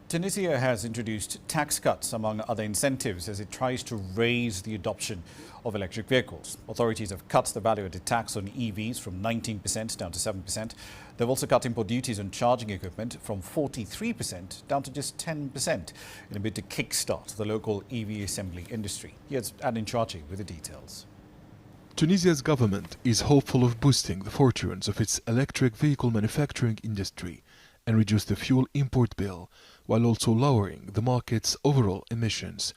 Tunisia has introduced tax cuts among other incentives as it tries to raise the adoption of electric vehicles. Authorities have cut the value-added tax on EVs from 19% down to 7%. They've also cut import duties on charging equipment from 43% down to just 10% in a bid to kickstart the local EV assembly industry. Here's Adin Chachi with the details. Tunisia's government is hopeful of boosting the fortunes of its electric vehicle manufacturing industry and reduce the fuel import bill, while also lowering the market's overall emissions.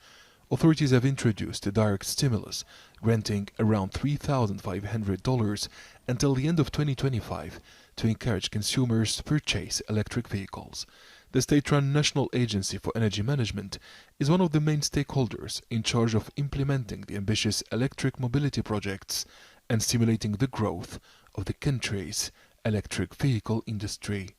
Authorities have introduced a direct stimulus, granting around $3,500 until the end of 2025 to encourage consumers to purchase electric vehicles. The state-run National Agency for Energy Management is one of the main stakeholders in charge of implementing the ambitious electric mobility projects and stimulating the growth of the country's electric vehicle industry.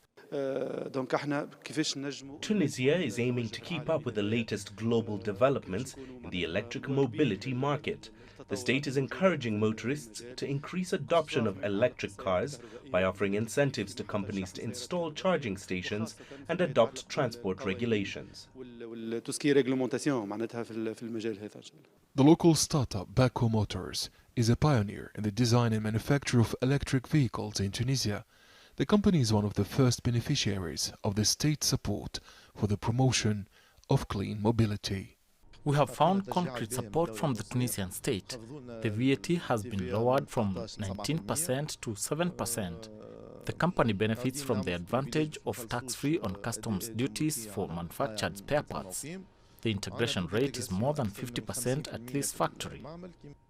Tunisia is aiming to keep up with the latest global developments in the electric mobility market. The state is encouraging motorists to increase adoption of electric cars by offering incentives to companies to install charging stations and adopt transport regulations. The local startup Baco Motors is a pioneer in the design and manufacture of electric vehicles in Tunisia. The company is one of the first beneficiaries of the state support for the promotion of clean mobility. We have found concrete support from the Tunisian state. The VAT has been lowered from 19% to 7%. The company benefits from the advantage of tax-free on customs duties for manufactured spare parts. The integration rate is more than 50% at this factory.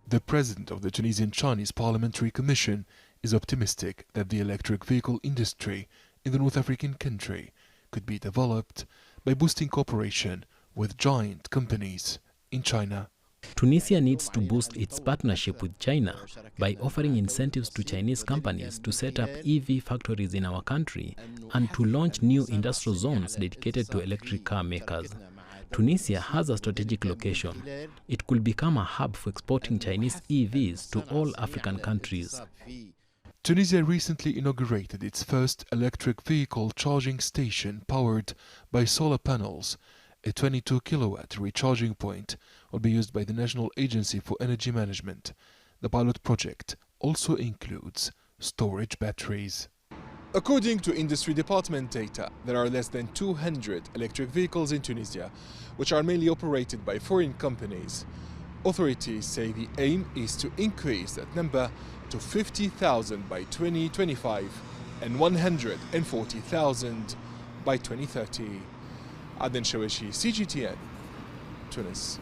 The president of the Tunisian Chinese Parliamentary Commission is optimistic that the electric vehicle industry in the North African country could be developed by boosting cooperation with giant companies in China. Tunisia needs to boost its partnership with China by offering incentives to Chinese companies to set up EV factories in our country and to launch new industrial zones dedicated to electric car makers. Tunisia has a strategic location. It could become a hub for exporting Chinese EVs to all African countries. Tunisia recently inaugurated its first electric vehicle charging station powered by solar panels. A 22-kilowatt recharging point will be used by the National Agency for Energy Management. The pilot project also includes storage batteries. According to industry department data, there are less than 200 electric vehicles in Tunisia, which are mainly operated by foreign companies. Authorities say the aim is to increase that number to 50,000 by 2025 and 140,000 by 2030. Adin Chachi, CGTN, Tunis.